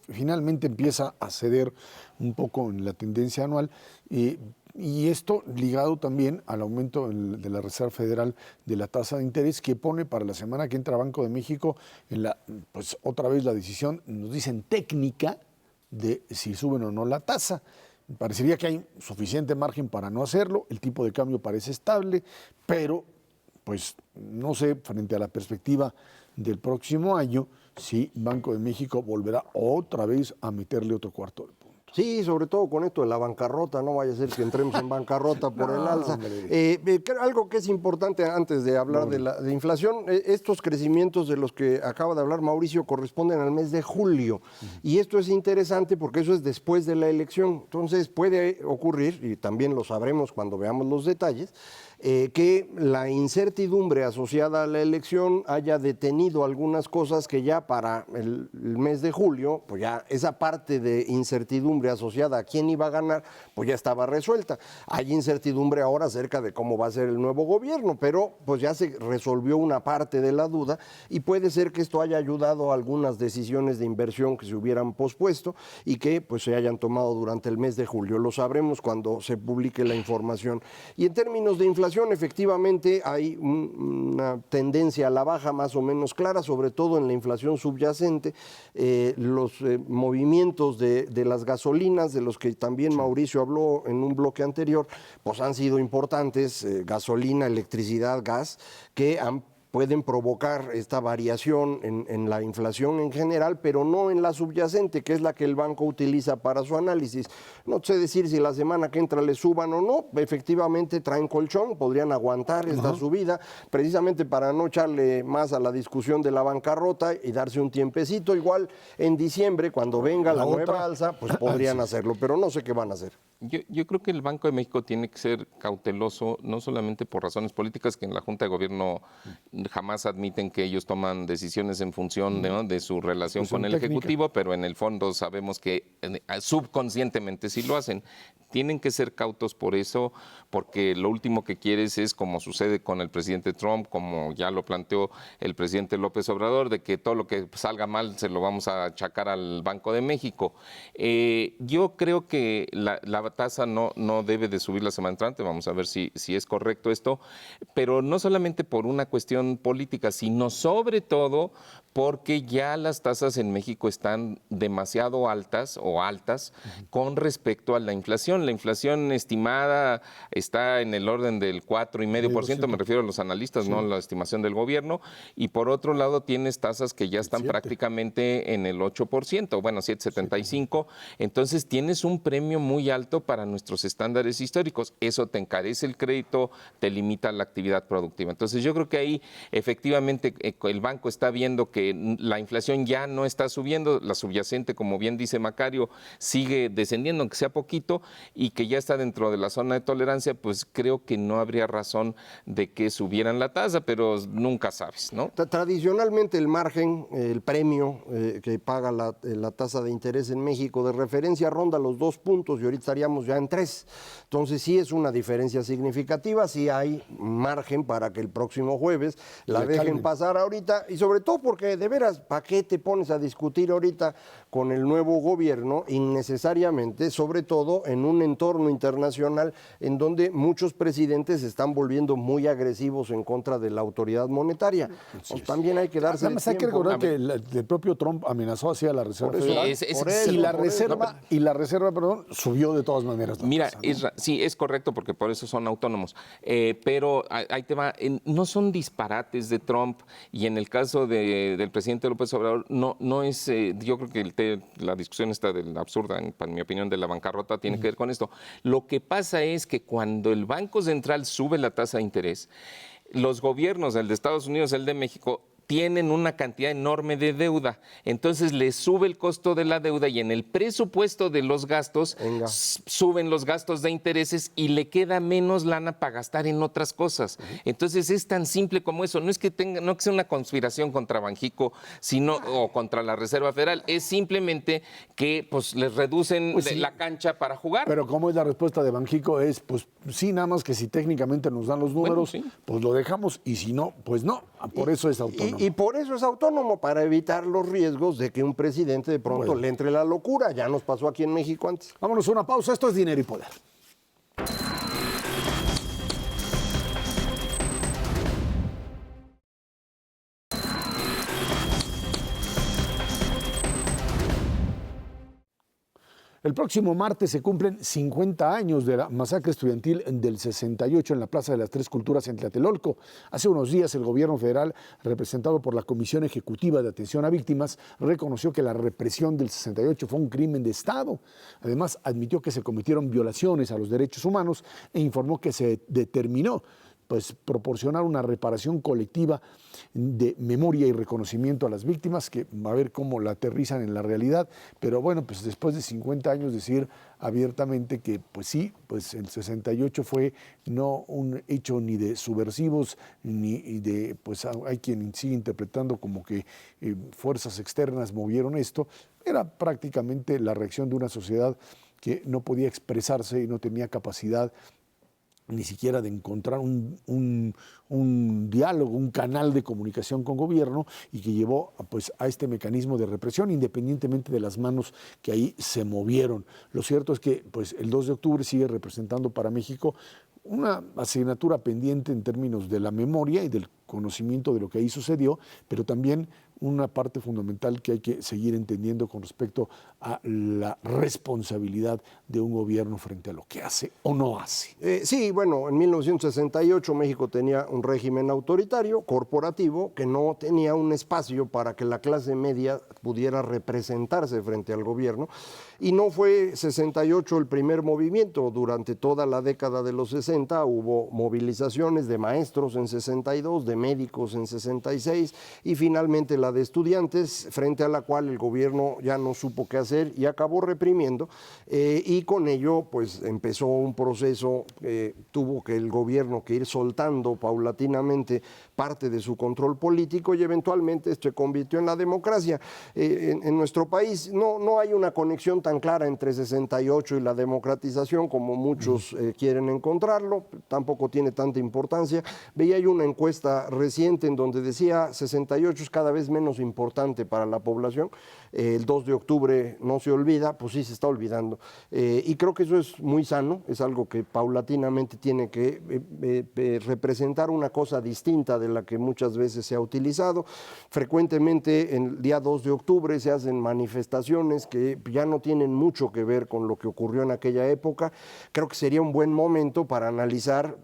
finalmente empieza a ceder un poco en la tendencia anual y esto ligado también al aumento de la Reserva Federal de la tasa de interés que pone para la semana que entra Banco de México pues otra vez la decisión, nos dicen técnica, de si suben o no la tasa. Parecería que hay suficiente margen para no hacerlo, el tipo de cambio parece estable, pero pues no sé, frente a la perspectiva del próximo año, si Banco de México volverá otra vez a meterle otro cuarto de punto. Sí, sobre todo con esto de la bancarrota, no vaya a ser que entremos en bancarrota por el alza. Algo que es importante antes de hablar de inflación, estos crecimientos de los que acaba de hablar Mauricio corresponden al mes de julio. Y esto es interesante porque eso es después de la elección. Entonces puede ocurrir, y también lo sabremos cuando veamos los detalles, que la incertidumbre asociada a la elección haya detenido algunas cosas que ya para el mes de julio, pues ya esa parte de incertidumbre asociada a quién iba a ganar, pues ya estaba resuelta. Hay incertidumbre ahora acerca de cómo va a ser el nuevo gobierno, pero pues ya se resolvió una parte de la duda y puede ser que esto haya ayudado a algunas decisiones de inversión que se hubieran pospuesto y que pues se hayan tomado durante el mes de julio. Lo sabremos cuando se publique la información. Y en términos de inflación, efectivamente hay una tendencia a la baja más o menos clara, sobre todo en la inflación subyacente. Los movimientos de las gasolinas, de los que también Mauricio habló en un bloque anterior, pues han sido importantes, gasolina, electricidad, gas, que pueden provocar esta variación en la inflación en general, pero no en la subyacente, que es la que el banco utiliza para su análisis. No sé decir si la semana que entra le suban o no, efectivamente traen colchón, podrían aguantar esta subida, precisamente para no echarle más a la discusión de la bancarrota y darse un tiempecito. Igual en diciembre, cuando venga la nueva alza, pues podrían hacerlo, pero no sé qué van a hacer. Yo creo que el Banco de México tiene que ser cauteloso, no solamente por razones políticas, que en la Junta de Gobierno jamás admiten que ellos toman decisiones en función de su relación con el Ejecutivo, pero en el fondo sabemos que subconscientemente sí lo hacen. Tienen que ser cautos por eso, porque lo último que quieres es, como sucede con el presidente Trump, como ya lo planteó el presidente López Obrador, de que todo lo que salga mal se lo vamos a achacar al Banco de México. Yo creo que la tasa no debe de subir la semana entrante, vamos a ver si es correcto esto, pero no solamente por una cuestión política, sino sobre todo porque ya las tasas en México están demasiado altas con respecto a la inflación. La inflación estimada está en el orden del 4,5%, me refiero a los analistas, no a la estimación del gobierno, y por otro lado tienes tasas que ya están prácticamente en el 8%, bueno, 7,75%, entonces tienes un premio muy alto para nuestros estándares históricos. Eso te encarece el crédito, te limita la actividad productiva. Entonces yo creo que ahí efectivamente el banco está viendo que la inflación ya no está subiendo, la subyacente, como bien dice Macario, sigue descendiendo, aunque sea poquito, y que ya está dentro de la zona de tolerancia, pues creo que no habría razón de que subieran la tasa, pero nunca sabes, ¿no? Tradicionalmente el margen, el premio que paga la tasa de interés en México de referencia ronda los 2 puntos y ahorita estaríamos ya en 3. Entonces sí es una diferencia significativa, sí hay margen para que el próximo jueves la dejen pasar ahorita, y sobre todo porque de veras, ¿para qué te pones a discutir ahorita con el nuevo gobierno innecesariamente, sobre todo en un entorno internacional en donde muchos presidentes se están volviendo muy agresivos en contra de la autoridad monetaria? Pues también hay que darse Además, hay que recordar que el propio Trump amenazó hacia la Reserva Federal y la Reserva subió de todas maneras. Mira, sí, es correcto porque por eso son autónomos, pero ahí te va, no son disparates de Trump, y en el caso del presidente López Obrador no es, yo creo que la discusión está absurda, en mi opinión, de la bancarrota tiene que ver con esto. Lo que pasa es que cuando el Banco Central sube la tasa de interés, los gobiernos, el de Estados Unidos, el de México, tienen una cantidad enorme de deuda. Entonces les sube el costo de la deuda y en el presupuesto de los gastos suben los gastos de intereses y le queda menos lana para gastar en otras cosas. Entonces es tan simple como eso. No es que sea una conspiración contra Banjico, sino o contra la Reserva Federal. Es simplemente que pues les reducen la cancha para jugar. Pero ¿cómo es la respuesta de Banjico? Es, pues sí, nada más que si técnicamente nos dan los números, pues lo dejamos, y si no, pues no. Por eso es autónomo. Y por eso es autónomo, para evitar los riesgos de que un presidente de pronto le entre la locura. Ya nos pasó aquí en México antes. Vámonos a una pausa. Esto es Dinero y Poder. El próximo martes se cumplen 50 años de la masacre estudiantil del 68 en la Plaza de las Tres Culturas en Tlatelolco. Hace unos días el gobierno federal, representado por la Comisión Ejecutiva de Atención a Víctimas, reconoció que la represión del 68 fue un crimen de Estado. Además, admitió que se cometieron violaciones a los derechos humanos e informó que se determinó proporcionar una reparación colectiva de memoria y reconocimiento a las víctimas, que va a ver cómo la aterrizan en la realidad. Pero bueno, pues después de 50 años decir abiertamente que pues sí, pues el 68 fue no un hecho ni de subversivos, ni de, pues hay quien sigue interpretando como que fuerzas externas movieron esto. Era prácticamente la reacción de una sociedad que no podía expresarse y no tenía capacidad ni siquiera de encontrar un diálogo, un canal de comunicación con gobierno, y que llevó pues a este mecanismo de represión, independientemente de las manos que ahí se movieron. Lo cierto es que pues el 2 de octubre sigue representando para México una asignatura pendiente en términos de la memoria y del conocimiento de lo que ahí sucedió, pero también una parte fundamental que hay que seguir entendiendo con respecto a la responsabilidad de un gobierno frente a lo que hace o no hace. Sí, bueno, en 1968 México tenía un régimen autoritario, corporativo, que no tenía un espacio para que la clase media pudiera representarse frente al gobierno. Y no fue 68 el primer movimiento. Durante toda la década de los 60 hubo movilizaciones de maestros en 62, de médicos en 66 y finalmente la de estudiantes, frente a la cual el gobierno ya no supo qué hacer y acabó reprimiendo, y con ello pues empezó un proceso, tuvo que el gobierno que ir soltando paulatinamente parte de su control político y eventualmente se convirtió en la democracia. En nuestro país no hay una conexión tan clara entre 68 y la democratización como muchos quieren encontrarlo, tampoco tiene tanta importancia. Veía yo una encuesta reciente en donde decía 68 es cada vez menos importante para la población. El 2 de octubre no se olvida, pues sí se está olvidando. Y creo que eso es muy sano, es algo que paulatinamente tiene que representar una cosa distinta de la que muchas veces se ha utilizado. Frecuentemente el día 2 de octubre se hacen manifestaciones que ya no tienen mucho que ver con lo que ocurrió en aquella época. Creo que sería un buen momento para analizar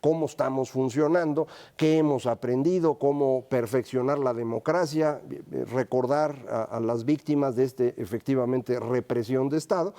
cómo estamos funcionando, qué hemos aprendido, cómo perfeccionar la democracia, recordar a las víctimas de efectivamente represión de Estado,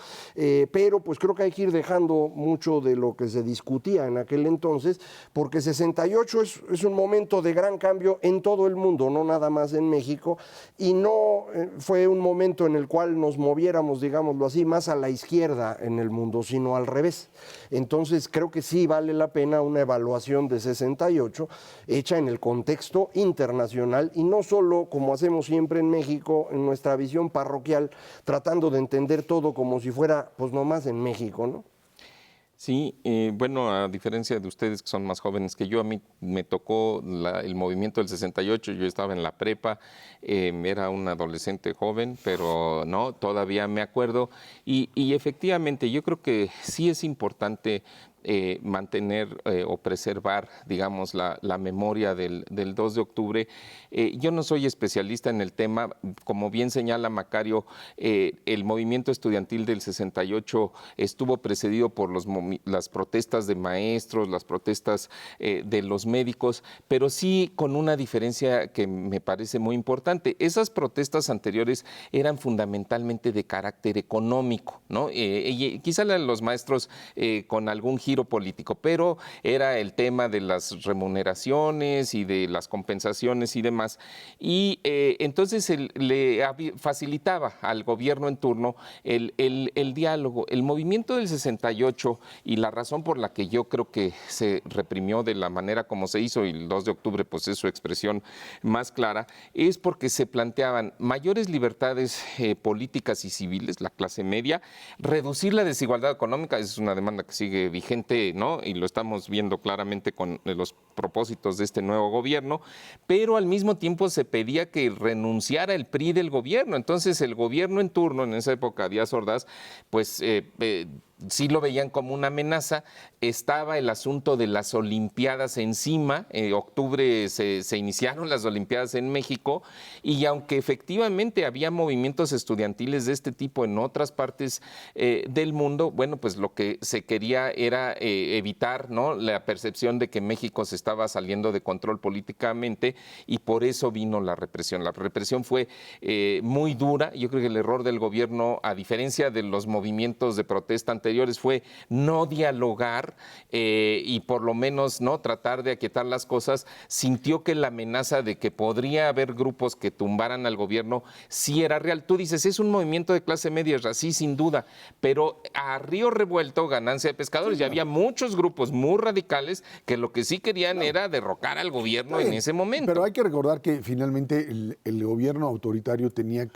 pero pues creo que hay que ir dejando mucho de lo que se discutía en aquel entonces, porque 68 es un momento de gran cambio en todo el mundo, no nada más en México, y no fue un momento en el cual nos moviéramos, digámoslo así, más a la izquierda en el mundo, sino al revés. Entonces creo que sí vale la pena una evaluación de 68 hecha en el contexto internacional y no solo como hacemos siempre en México, en nuestra visión parroquial, tratando de entender todo como si fuera pues nomás en México, ¿no? Sí, bueno, a diferencia de ustedes que son más jóvenes que yo, a mí me tocó el movimiento del 68, yo estaba en la prepa, era un adolescente joven, pero no, todavía me acuerdo. Y efectivamente, yo creo que sí es importante mantener o preservar, digamos, la memoria del 2 de octubre. Yo no soy especialista en el tema, como bien señala Macario, el movimiento estudiantil del 68 estuvo precedido por las protestas de maestros, las protestas de los médicos, pero sí con una diferencia que me parece muy importante. Esas protestas anteriores eran fundamentalmente de carácter económico, ¿no? Quizá los maestros con algún giro giro político, pero era el tema de las remuneraciones y de las compensaciones y demás. Y entonces le facilitaba al gobierno en turno el diálogo. El movimiento del 68 y la razón por la que yo creo que se reprimió de la manera como se hizo, y el 2 de octubre pues es su expresión más clara, es porque se planteaban mayores libertades políticas y civiles, la clase media, reducir la desigualdad económica, esa es una demanda que sigue vigente, ¿no? Y lo estamos viendo claramente con los propósitos de este nuevo gobierno, pero al mismo tiempo se pedía que renunciara el PRI del gobierno. Entonces el gobierno en turno, en esa época, Díaz Ordaz, pues sí lo veían como una amenaza. Estaba el asunto de las Olimpiadas encima. En octubre se iniciaron las Olimpiadas en México, y aunque efectivamente había movimientos estudiantiles de este tipo en otras partes del mundo, bueno, pues lo que se quería era evitar, ¿no?, la percepción de que México se estaba saliendo de control políticamente, y por eso vino la represión. La represión fue muy dura. Yo creo que el error del gobierno, a diferencia de los movimientos de protesta anteriores, fue no dialogar y por lo menos no tratar de aquietar las cosas. Sintió que la amenaza de que podría haber grupos que tumbaran al gobierno sí era real. Tú dices, es un movimiento de clase media, sí, sin duda, pero a río revuelto, ganancia de pescadores. Ya había muchos grupos muy radicales que lo que sí querían era derrocar al gobierno en ese momento. Pero hay que recordar que finalmente el gobierno autoritario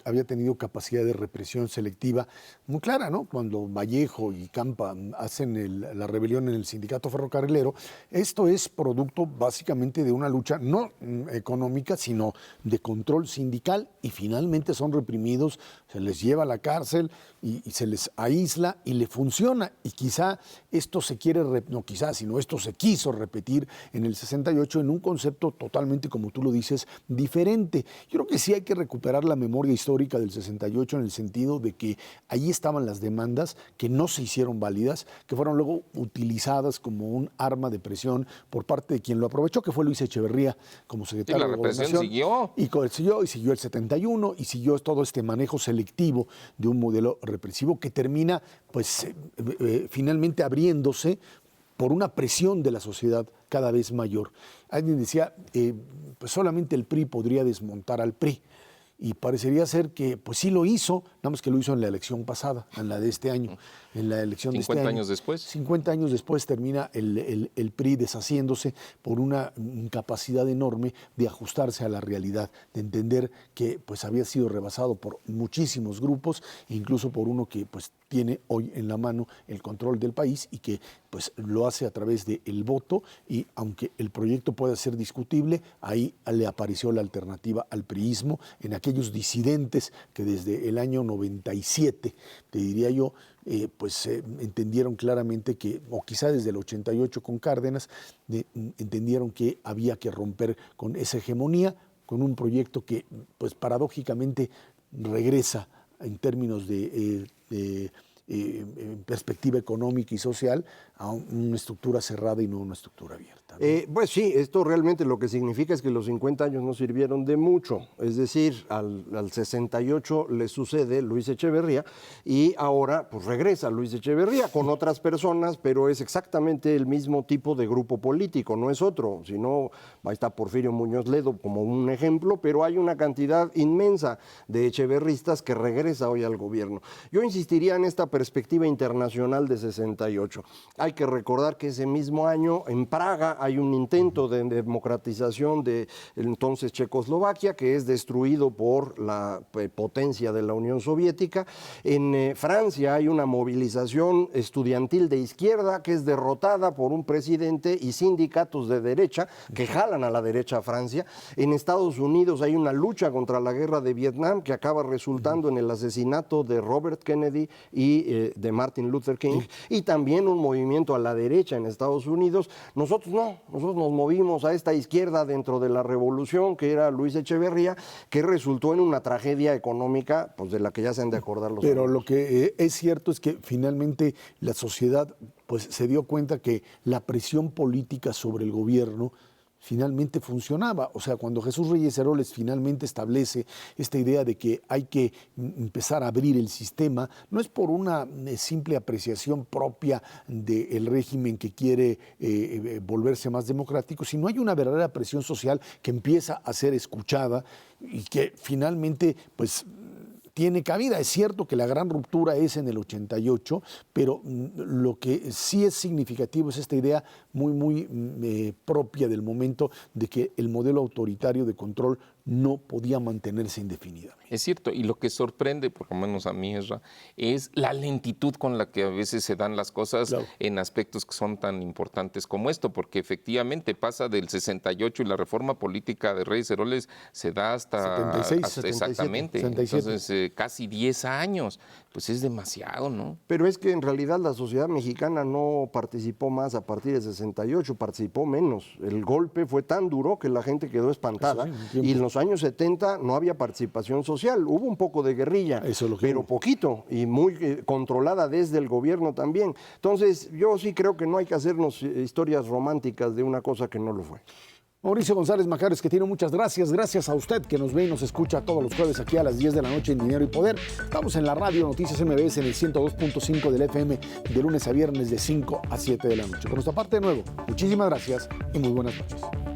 había tenido capacidad de represión selectiva muy clara, ¿no? Cuando Vallejo y Campa hacen la rebelión en el sindicato ferrocarrilero, esto es producto básicamente de una lucha no económica, sino de control sindical, y finalmente son reprimidos, se les lleva a la cárcel y se les aísla, y le funciona. Y quizá esto se quiere, no quizá, sino esto se quiso repetir en el 68 en un concepto totalmente, como tú lo dices, diferente. Yo creo que sí hay que recuperar la memoria histórica del 68 en el sentido de que ahí estaban las demandas que no se hicieron válidas, que fueron luego utilizadas como un arma de presión por parte de quien lo aprovechó, que fue Luis Echeverría como secretario de Gobernación. La represión siguió, y siguió el 71, y siguió todo este manejo selectivo de un modelo represivo que termina pues finalmente abriéndose por una presión de la sociedad cada vez mayor. Alguien decía, pues solamente el PRI podría desmontar al PRI. Y parecería ser que, pues sí lo hizo, nada más que lo hizo en la elección pasada, en la de este año, en la elección de este año. 50 años después. 50 años después termina el PRI deshaciéndose por una incapacidad enorme de ajustarse a la realidad, de entender que pues había sido rebasado por muchísimos grupos, incluso por uno que pues tiene hoy en la mano el control del país y que pues lo hace a través del voto, y aunque el proyecto pueda ser discutible, ahí le apareció la alternativa al priismo en aquellos disidentes que desde el año 97, te diría yo, entendieron claramente que, o quizá desde el 88 con Cárdenas, entendieron que había que romper con esa hegemonía, con un proyecto que pues paradójicamente regresa en términos de perspectiva económica y social a una estructura cerrada y no una estructura abierta, ¿no? Pues sí, esto realmente lo que significa es que los 50 años no sirvieron de mucho. Es decir, al 68 le sucede Luis Echeverría, y ahora pues regresa Luis Echeverría con otras personas, pero es exactamente el mismo tipo de grupo político, no es otro. Si no, ahí está Porfirio Muñoz Ledo como un ejemplo, pero hay una cantidad inmensa de echeverristas que regresa hoy al gobierno. Yo insistiría en esta perspectiva internacional de 68. Hay que recordar que ese mismo año en Praga hay un intento de democratización de entonces Checoslovaquia, que es destruido por la potencia de la Unión Soviética. En Francia hay una movilización estudiantil de izquierda que es derrotada por un presidente y sindicatos de derecha que jalan a la derecha a Francia. En Estados Unidos hay una lucha contra la guerra de Vietnam que acaba resultando en el asesinato de Robert Kennedy y de Martin Luther King, y también un movimiento a la derecha en Estados Unidos. Nosotros nos movimos a esta izquierda dentro de la revolución, que era Luis Echeverría, que resultó en una tragedia económica pues de la que ya se han de acordar los Pero amigos. lo que es cierto es que finalmente la sociedad pues se dio cuenta que la presión política sobre el gobierno finalmente funcionaba. O sea, cuando Jesús Reyes Heroles finalmente establece esta idea de que hay que empezar a abrir el sistema, no es por una simple apreciación propia del régimen que quiere volverse más democrático, sino hay una verdadera presión social que empieza a ser escuchada y que finalmente, pues, tiene cabida. Es cierto que la gran ruptura es en el 88, pero lo que sí es significativo es esta idea muy propia del momento de que el modelo autoritario de control no podía mantenerse indefinidamente. Es cierto, y lo que sorprende, por lo menos a mí, es la lentitud con la que a veces se dan las cosas, claro, en aspectos que son tan importantes como esto, porque efectivamente pasa del 68 y la reforma política de Reyes Heroles se da hasta 76, exactamente, 77. Entonces casi 10 años, pues es demasiado, ¿no? Pero es que en realidad la sociedad mexicana no participó más a partir de 68, participó menos. El golpe fue tan duro que la gente quedó espantada, y en los años 70 no había participación social, hubo un poco de guerrilla, pero poquito, y muy controlada desde el gobierno también. Entonces yo sí creo que no hay que hacernos historias románticas de una cosa que no lo fue. Mauricio González Macario Esquetino, muchas gracias. Gracias a usted que nos ve y nos escucha todos los jueves aquí a las 10 de la noche en Dinero y Poder. Estamos en la radio Noticias MBS en el 102.5 del FM de lunes a viernes de 5 a 7 de la noche. Por nuestra parte, de nuevo, muchísimas gracias y muy buenas noches.